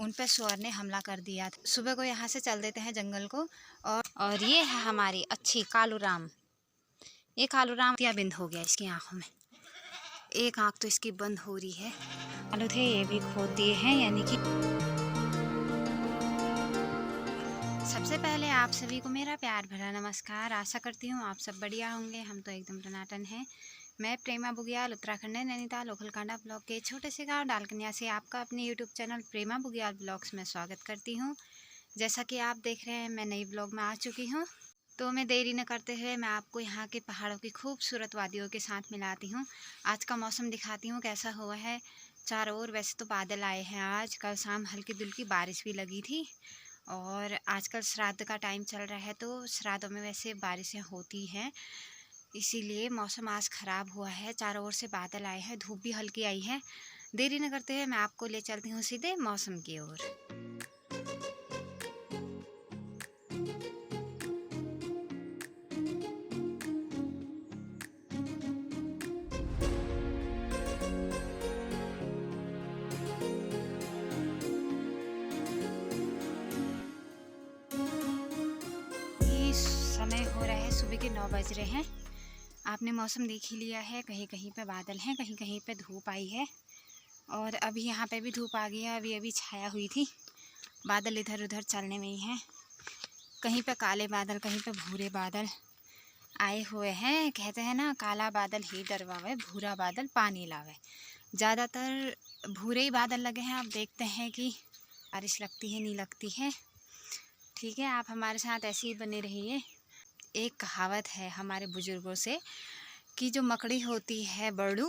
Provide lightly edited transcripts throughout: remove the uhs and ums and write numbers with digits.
उन पे सुअर ने हमला कर दिया था। सुबह को यहाँ से चल देते हैं जंगल को। और ये है हमारी अच्छी कालूराम। ये कालूराम बिंद हो गया इसकी आँखों में, एक आँख तो इसकी बंद हो रही है। आलू थे ये भी खोद दिए हैं, यानी कि सबसे पहले आप सभी को मेरा प्यार भरा नमस्कार। आशा करती हूँ आप सब बढ़िया होंगे। हम तो एकदम टनाटन हैं। मैं प्रेमा बुग्याल उत्तराखंड नैनीताल ओखलकांडा ब्लॉक के छोटे से गांव डालकनिया से आपका अपने यूट्यूब चैनल प्रेमा बुग्याल ब्लॉग्स में स्वागत करती हूँ। जैसा कि आप देख रहे हैं मैं नई ब्लॉग में आ चुकी हूँ। तो मैं देरी न करते हुए मैं आपको यहाँ के पहाड़ों की खूबसूरत वादियों के साथ मिलाती हूँ। आज का मौसम दिखाती हूँ कैसा हुआ है चारों ओर। वैसे तो बादल आए हैं आज, कल शाम हल्की दुल्की बारिश भी लगी थी। और आजकल श्राद्ध का टाइम चल रहा है, तो श्राद्धों में वैसे बारिशें होती हैं, इसीलिए मौसम आज ख़राब हुआ है। चारों ओर से बादल आए हैं, धूप भी हल्की आई है। देरी न करते हुए मैं आपको ले चलती हूँ सीधे मौसम की ओर। समय हो रहा है सुबह के 9 बज रहे हैं। आपने मौसम देख ही लिया है, कहीं कहीं पे बादल हैं, कहीं कहीं पे धूप आई है। और अभी यहाँ पे भी धूप आ गई है, अभी अभी छाया हुई थी। बादल इधर उधर चलने में ही हैं, कहीं पे काले बादल कहीं पे भूरे बादल आए हुए हैं। कहते हैं ना, काला बादल ही डरवावे, भूरा बादल पानी लावे। ज़्यादातर भूरे ही बादल लगे हैं। अब देखते हैं कि बारिश लगती है नहीं लगती है। ठीक है, आप हमारे साथ ऐसे ही बने रहिए। एक कहावत है हमारे बुजुर्गों से कि जो मकड़ी होती है बरडू,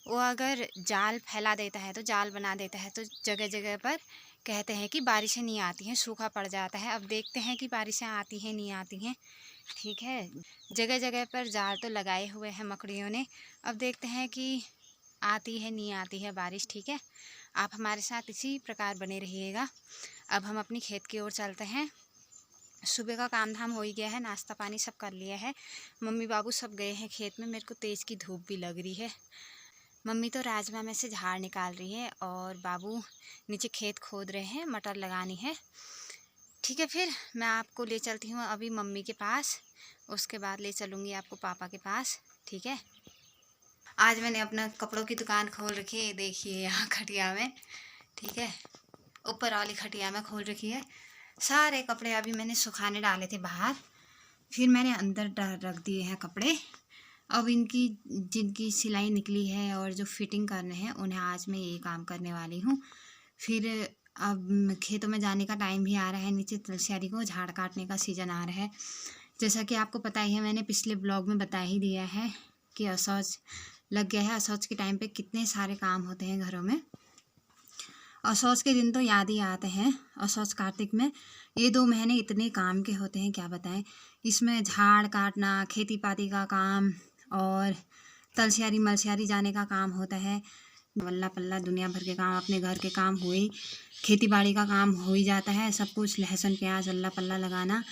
वो अगर जाल फैला देता है, तो जाल बना देता है, तो जगह जगह पर कहते हैं कि बारिशें नहीं आती हैं, सूखा पड़ जाता है। अब देखते हैं कि बारिशें आती हैं नहीं आती हैं। ठीक है, जगह जगह पर जाल तो लगाए हुए हैं मकड़ियों ने। अब देखते हैं कि आती है नहीं आती है बारिश। ठीक है, आप हमारे साथ इसी प्रकार बने रहिएगा। अब हम अपनी खेत की ओर चलते हैं। सुबह का काम धाम हो ही गया है, नाश्ता पानी सब कर लिया है। मम्मी बाबू सब गए हैं खेत में। मेरे को तेज़ की धूप भी लग रही है। मम्मी तो राजमा में से झाड़ निकाल रही है और बाबू नीचे खेत खोद रहे हैं, मटर लगानी है। ठीक है, फिर मैं आपको ले चलती हूँ अभी मम्मी के पास, उसके बाद ले चलूँगी आपको पापा के पास। ठीक है, आज मैंने अपना कपड़ों की दुकान खोल रखी है, देखिए यहाँ खटिया में। ठीक है, ऊपर वाली खटिया में खोल रखी है। सारे कपड़े अभी मैंने सुखाने डाले थे बाहर, फिर मैंने अंदर रख दिए हैं कपड़े। अब इनकी जिनकी सिलाई निकली है और जो फिटिंग करने हैं, उन्हें आज मैं ये काम करने वाली हूँ। फिर अब खेतों में जाने का टाइम भी आ रहा है, नीचे तुलसियारी को झाड़ काटने का सीज़न आ रहा है। जैसा कि आपको पता ही है, मैंने पिछले ब्लॉग में बता ही दिया है कि असौच लग गया है। असौच के टाइम पे कितने सारे काम होते हैं घरों में। असौच के दिन तो याद ही आते हैं। असौच कार्तिक में ये 2 महीने इतने काम के होते हैं, क्या बताएं। इसमें झाड़ काटना, खेती पाती का काम और तलसियारी मलसियारी जाने का काम होता है। वल्ला पल्ला दुनिया भर के काम, अपने घर के काम हुए, खेती बाड़ी का काम हो ही जाता है सब कुछ। लहसुन प्याज अल्ला पल्ला लगाना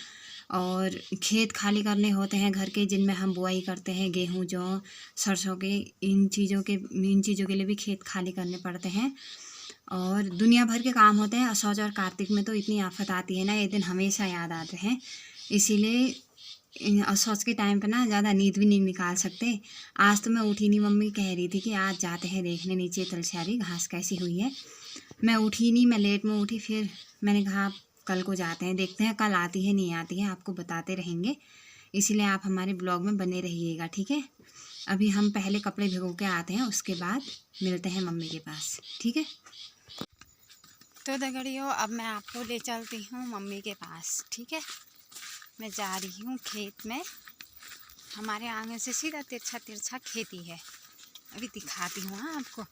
और खेत खाली करने होते हैं घर के, जिनमें हम बुआई करते हैं गेहूँ जौ सरसों के। इन चीज़ों के लिए भी खेत खाली करने पड़ते हैं और दुनिया भर के काम होते हैं। असौच और कार्तिक में तो इतनी आफत आती है ना, ये दिन हमेशा याद आते हैं। इसीलिए असौच के टाइम पे ना ज़्यादा नींद भी नहीं निकाल सकते। आज तो मैं उठी नहीं, मम्मी कह रही थी कि आज जाते हैं देखने नीचे तलसियारी घास कैसी हुई है। मैं उठी नहीं, मैं लेट में उठी। फिर मैंने कहा कल को जाते हैं, देखते हैं कल आती है नहीं आती है, आपको बताते रहेंगे। इसीलिए आप हमारे ब्लॉग में बने रहिएगा। ठीक है, अभी हम पहले कपड़े भिगो के आते हैं, उसके बाद मिलते हैं मम्मी के पास। ठीक है, तो दगड़ियों अब मैं आपको ले चलती हूँ मम्मी के पास। ठीक है, मैं जा रही हूँ खेत में। हमारे आंगन से सीधा तिरछा तिरछा खेती है, अभी दिखाती हूँ हाँ आपको।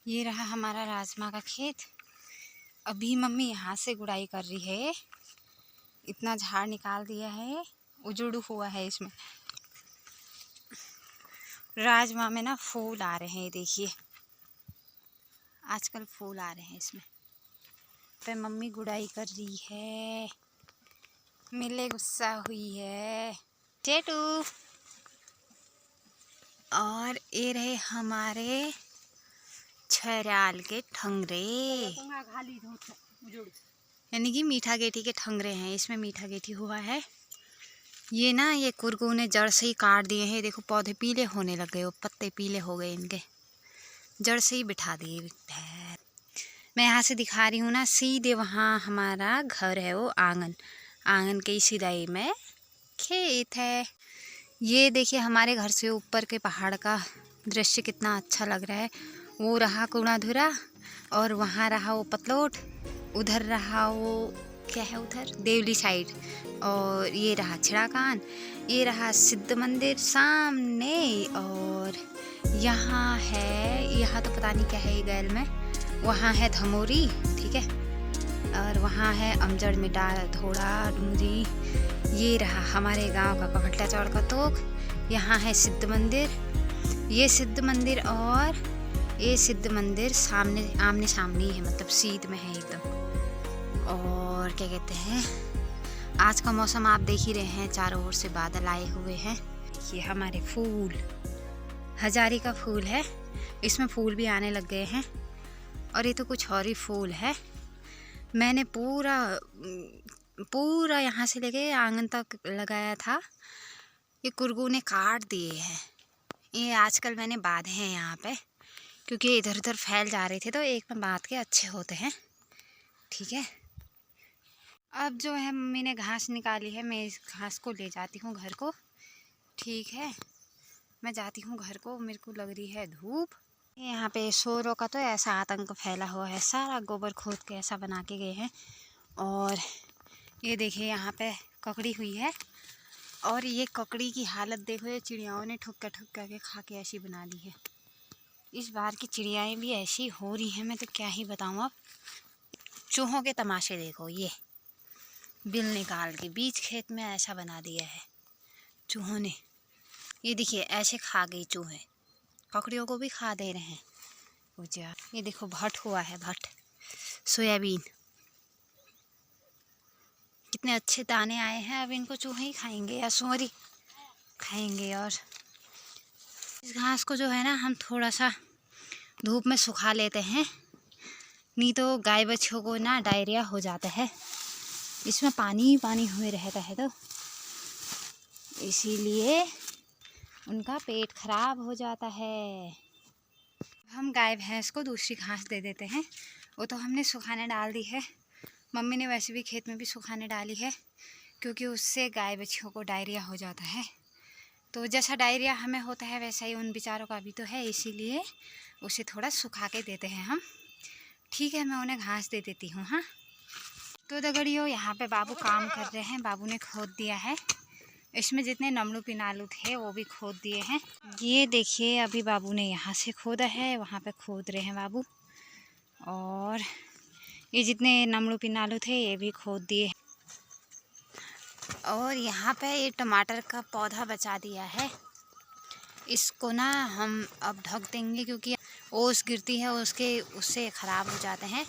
ये रहा हमारा राजमा का खेत। अभी मम्मी यहाँ से गुड़ाई कर रही है। इतना झाड़ निकाल दिया है, उजुड़ हुआ है इसमें। राजमा में ना फूल आ रहे हैं, देखिए आजकल फूल आ रहे हैं इसमें। पे मम्मी गुड़ाई कर रही है, मिले गुस्सा हुई है चेटू। और ये रहे हमारे फरियाल के ठंगरे, यानी कि मीठा गेठी के ठंगरे हैं। इसमें मीठा गेठी हुआ है। ये ना ये कुरकू ने जड़ से ही काट दिए हैं। देखो पौधे पीले होने लग गए, वो पत्ते पीले हो गए इनके, जड़ से ही बिठा दिए। मैं यहाँ से दिखा रही हूँ ना, सीधे वहाँ हमारा घर है, वो आंगन, आंगन के सीधाई में खेत है। ये देखिए हमारे घर से ऊपर के पहाड़ का दृश्य कितना अच्छा लग रहा है। वो रहा कूड़ाधुरा और वहाँ रहा वो पतलोट, उधर रहा वो क्या है उधर देवली साइड, और ये रहा छिड़ाकान, ये रहा सिद्ध मंदिर सामने, और यहाँ है, यहाँ तो पता नहीं क्या है ये गैल में, वहाँ है धमोरी, ठीक है, और वहाँ है अमजड़ मिटा थोड़ा डूंगरी। ये रहा हमारे गांव का ककटला चौड़ का तोक। यहाँ है सिद्ध मंदिर, ये सिद्ध मंदिर और ये सिद्ध मंदिर सामने आमने सामने ही है, मतलब सीध में है एकदम। और क्या कहते हैं, आज का मौसम आप देख ही रहे हैं, चारों ओर से बादल आए हुए हैं। ये हमारे फूल, हजारी का फूल है, इसमें फूल भी आने लग गए हैं। और ये तो कुछ और ही फूल है। मैंने पूरा यहाँ से लेके आंगन तक लगाया था, ये कुरकू ने काट दिए हैं। ये आजकल मैंने बांधे हैं यहाँ पे, क्योंकि इधर उधर फैल जा रहे थे, तो एक में बांध के अच्छे होते हैं, ठीक है। अब जो है मम्मी ने घास निकाली है, मैं इस घास को ले जाती हूँ घर को, ठीक है। मैं जाती हूँ घर को, मेरे को लग रही है धूप। यहाँ पे शोरों का तो ऐसा आतंक फैला हुआ है, सारा गोबर खोद के ऐसा बना के गए हैं। और ये देखिए यहाँ पे ककड़ी हुई है, और ये ककड़ी की हालत देखो, ये चिड़ियाओं ने ठुक्का ठुक्का के खा के ऐसी बना दी है। इस बार की चिड़ियाएँ भी ऐसी हो रही हैं, मैं तो क्या ही बताऊँ। अब चूहों के तमाशे देखो, ये बिल निकाल के बीच खेत में ऐसा बना दिया है चूहों ने। ये देखिए ऐसे खा गई चूहे, ककड़ियों को भी खा दे रहे हैं। पूजा ये देखो भट हुआ है, भट सोयाबीन, कितने अच्छे दाने आए हैं। अब इनको चूहे ही खाएंगे या सुअरी खाएंगे। और इस घास को जो है ना हम थोड़ा सा धूप में सुखा लेते हैं, नहीं तो गाय बच्चों को ना डायरिया हो जाता है, इसमें पानी ही पानी हुए रहता है, तो इसीलिए उनका पेट खराब हो जाता है। हम गाय भैंस को दूसरी घास दे देते हैं, वो तो हमने सुखाने डाल दी है। मम्मी ने वैसे भी खेत में भी सुखाने डाली है, क्योंकि उससे गाय बच्चियों को डायरिया हो जाता है। तो जैसा डायरिया हमें होता है वैसा ही उन बेचारों का भी तो है, इसीलिए उसे थोड़ा सुखा के देते हैं हम, ठीक है। मैं उन्हें घास दे देती हूँ। हाँ तो दगड़ियों यहाँ पे बाबू काम कर रहे हैं, बाबू ने खोद दिया है, इसमें जितने नमलू पिनालू थे वो भी खोद दिए हैं। ये देखिए अभी बाबू ने यहाँ से खोदा है, वहाँ पे खोद रहे हैं बाबू, और ये जितने नमलू पिनालू थे ये भी खोद दिए। और यहाँ पे ये टमाटर का पौधा बचा दिया है, इसको ना हम अब ढक देंगे, क्योंकि ओस गिरती है उससे ख़राब हो जाते हैं।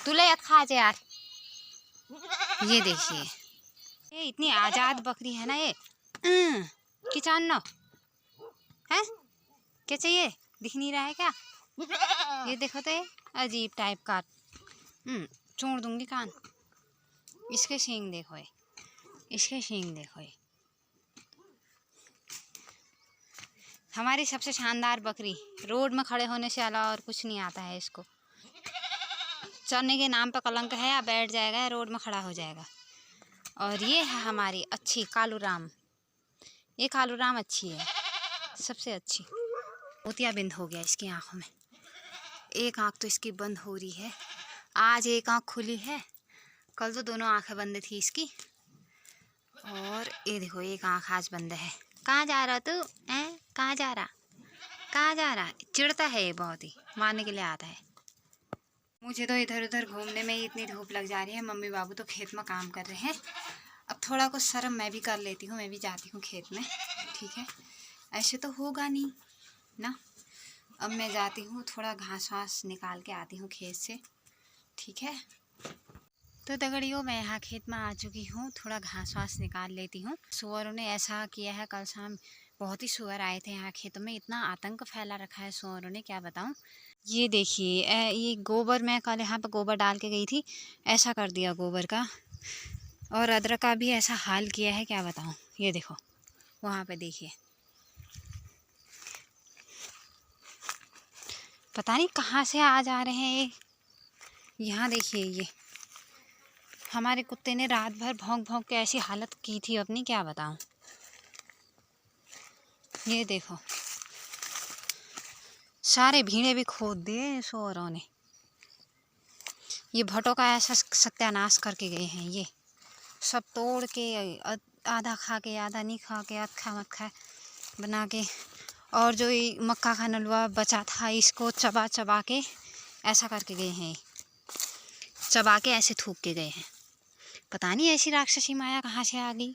तुले खा जा यार। ये देखिए ये इतनी आज़ाद बकरी है ना, ये किचान नो है, क्या चाहिए, दिख नहीं रहा है क्या? ये देखो तो ये अजीब टाइप का, छोड़ दूंगी कान। इसके सींग देखो, ये इसके सींग देखो, ये हमारी सबसे शानदार बकरी, रोड में खड़े होने से अलावा और कुछ नहीं आता है इसको। चरने के नाम पर कलंक है, या बैठ जाएगा या रोड में खड़ा हो जाएगा। और ये है हमारी अच्छी कालू राम, ये कालू राम अच्छी है, सबसे अच्छी। मोतियाबिंद हो गया इसकी आँखों में, एक आँख तो इसकी बंद हो रही है, आज एक आँख खुली है, कल तो दोनों आँखें बंद थी इसकी। और ये देखो एक आँख आज बंद है। कहाँ जा रहा तू, हैं कहाँ जा रहा, कहाँ जा रहा? चिढ़ता है ये, बहुत ही मारने के लिए आता है। मुझे तो इधर उधर घूमने में ही इतनी धूप लग जा रही है, मम्मी बाबू तो खेत में काम कर रहे हैं। अब थोड़ा कुछ शर्म मैं भी कर लेती हूँ, मैं भी जाती हूँ खेत में, ठीक है। ऐसे तो होगा नहीं ना। अब मैं जाती हूँ, थोड़ा घास वास निकाल के आती हूँ खेत से, ठीक है। तो दगड़ियों मैं यहाँ खेत में आ चुकी हूँ, थोड़ा घास वास निकाल लेती हूँ। सुअरों ने ऐसा किया है, कल शाम बहुत ही सूअर आए थे यहाँ खेतों में, इतना आतंक फैला रखा है सूअरों ने, क्या बताऊँ। ये देखिए ये गोबर, मैं कल यहाँ पे गोबर डाल के गई थी, ऐसा कर दिया गोबर का। और अदरक का भी ऐसा हाल किया है, क्या बताऊँ। ये देखो वहाँ पे देखिए, पता नहीं कहाँ से आ जा रहे हैं ये। यहाँ देखिए, ये हमारे कुत्ते ने रात भर भौंक भौंक के ऐसी हालत की थी अपनी, क्या बताऊँ। ये देखो सारे भीड़े भी खोद दिए सूअरों ने। ये भटों का ऐसा सत्यानाश करके गए हैं, ये सब तोड़ के आधा खा के आधा नहीं खा के अक्खा मक्खा बना के। और जो ये मक्का का नलवा बचा था इसको चबा चबा के ऐसा करके गए हैं, चबा के ऐसे थूक के गए हैं। पता नहीं ऐसी राक्षसी माया कहाँ से आ गई।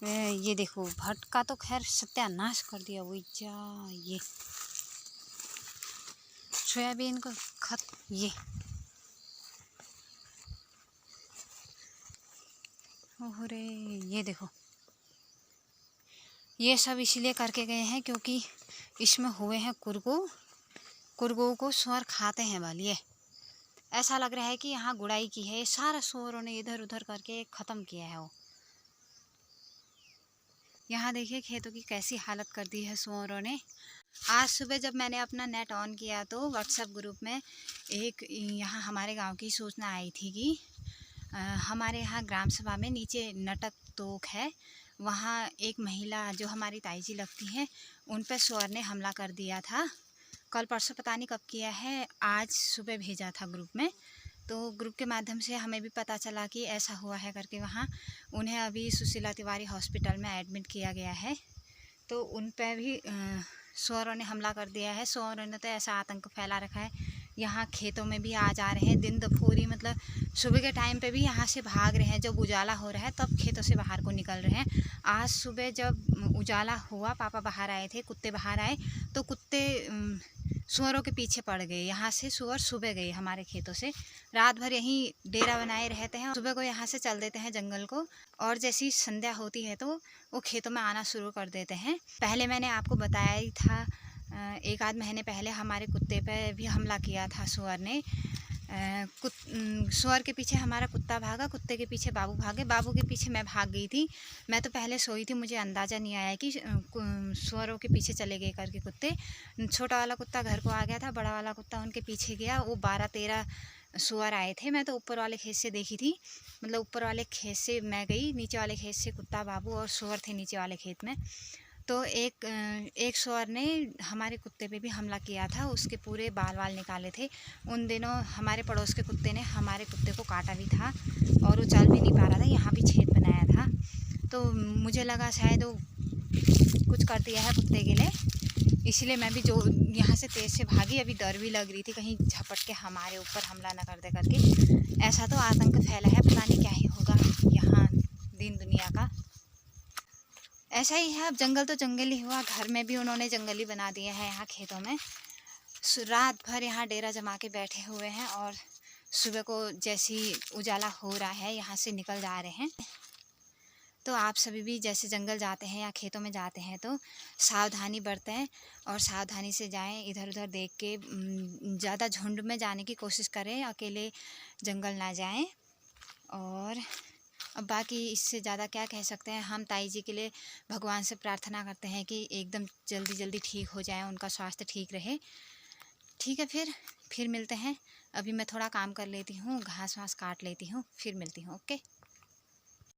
ये देखो भट का तो खैर सत्यानाश कर दिया वो जा। ये सोयाबीन को खत, ये ओहरे ये देखो, ये सब इसलिए करके गए हैं क्योंकि इसमें हुए हैं कुरगो को सूअर खाते हैं बल। ये ऐसा लग रहा है कि यहाँ गुड़ाई की है, सारा सूअरों ने इधर उधर करके ख़त्म किया है वो। यहाँ देखिए खेतों की कैसी हालत कर दी है सूअरों ने। आज सुबह जब मैंने अपना नेट ऑन किया तो व्हाट्सएप ग्रुप में एक यहाँ हमारे गांव की सूचना आई थी कि हमारे यहाँ ग्राम सभा में नीचे नटक तोक है, वहाँ एक महिला जो हमारी ताई जी लगती हैं उन पर सूअर ने हमला कर दिया था। कल परसों पता नहीं कब किया है, आज सुबह भेजा था ग्रुप में। तो ग्रुप के माध्यम से हमें भी पता चला कि ऐसा हुआ है करके। वहाँ उन्हें अभी सुशीला तिवारी हॉस्पिटल में एडमिट किया गया है। तो उन पर भी सूअरों ने हमला कर दिया है। सूअरों ने तो ऐसा आतंक फैला रखा है, यहाँ खेतों में भी आ जा रहे हैं दिन दोपहरी, मतलब सुबह के टाइम पे भी यहाँ से भाग रहे हैं। जब उजाला हो रहा है तब खेतों से बाहर को निकल रहे हैं। आज सुबह जब उजाला हुआ, पापा बाहर आए थे, कुत्ते बाहर आए तो कुत्ते सूअरों के पीछे पड़ गए। यहाँ से सूअर सुबह गए हमारे खेतों से, रात भर यहीं डेरा बनाए रहते हैं, सुबह को यहाँ से चल देते हैं जंगल को, और जैसी संध्या होती है तो वो खेतों में आना शुरू कर देते हैं। पहले मैंने आपको बताया ही था, एक आध महीने पहले हमारे कुत्ते पे भी हमला किया था सूअर ने। सूअर के पीछे हमारा कुत्ता भागा, कुत्ते के पीछे बाबू भागे, बाबू के पीछे मैं भाग गई थी। मैं तो पहले सोई थी, मुझे अंदाज़ा नहीं आया कि सूअरों के पीछे चले गए करके कुत्ते। छोटा वाला कुत्ता घर को आ गया था, बड़ा वाला कुत्ता उनके पीछे गया। वो 12-13 सूअर आए थे। मैं तो ऊपर वाले खेत से देखी थी, मतलब ऊपर वाले खेत से मैं गई, नीचे वाले खेत से कुत्ता बाबू और सूअर थे नीचे वाले खेत में। तो एक सूअर ने हमारे कुत्ते पे भी हमला किया था, उसके पूरे बाल वाल निकाले थे। उन दिनों हमारे पड़ोस के कुत्ते ने हमारे कुत्ते को काटा भी था और वो चल भी नहीं पा रहा था, यहाँ भी छेद बनाया था। तो मुझे लगा शायद वो कुछ कर दिया है कुत्ते के लिए, इसलिए मैं भी जो यहाँ से तेज़ से भागी। अभी डर भी लग रही थी कहीं झपट के हमारे ऊपर हमला न कर दे करके। ऐसा तो आतंक फैला है, पता नहीं क्या ही होगा यहाँ दिन दुनिया का। ऐसा ही है, अब जंगल तो जंगल ही हुआ, घर में भी उन्होंने जंगल ही बना दिया है यहाँ खेतों में। रात भर यहाँ डेरा जमा के बैठे हुए हैं और सुबह को जैसी उजाला हो रहा है यहाँ से निकल जा रहे हैं। तो आप सभी भी जैसे जंगल जाते हैं या खेतों में जाते हैं तो सावधानी बरतें और सावधानी से जाएं, इधर उधर देख के ज़्यादा झुंड में जाने की कोशिश करें, अकेले जंगल ना जाएं। और अब बाकी इससे ज़्यादा क्या कह सकते हैं। हम ताई जी के लिए भगवान से प्रार्थना करते हैं कि एकदम जल्दी जल्दी ठीक हो जाए, उनका स्वास्थ्य ठीक रहे। ठीक है, फिर मिलते हैं। अभी मैं थोड़ा काम कर लेती हूँ, घास वास काट लेती हूँ, फिर मिलती हूँ। ओके।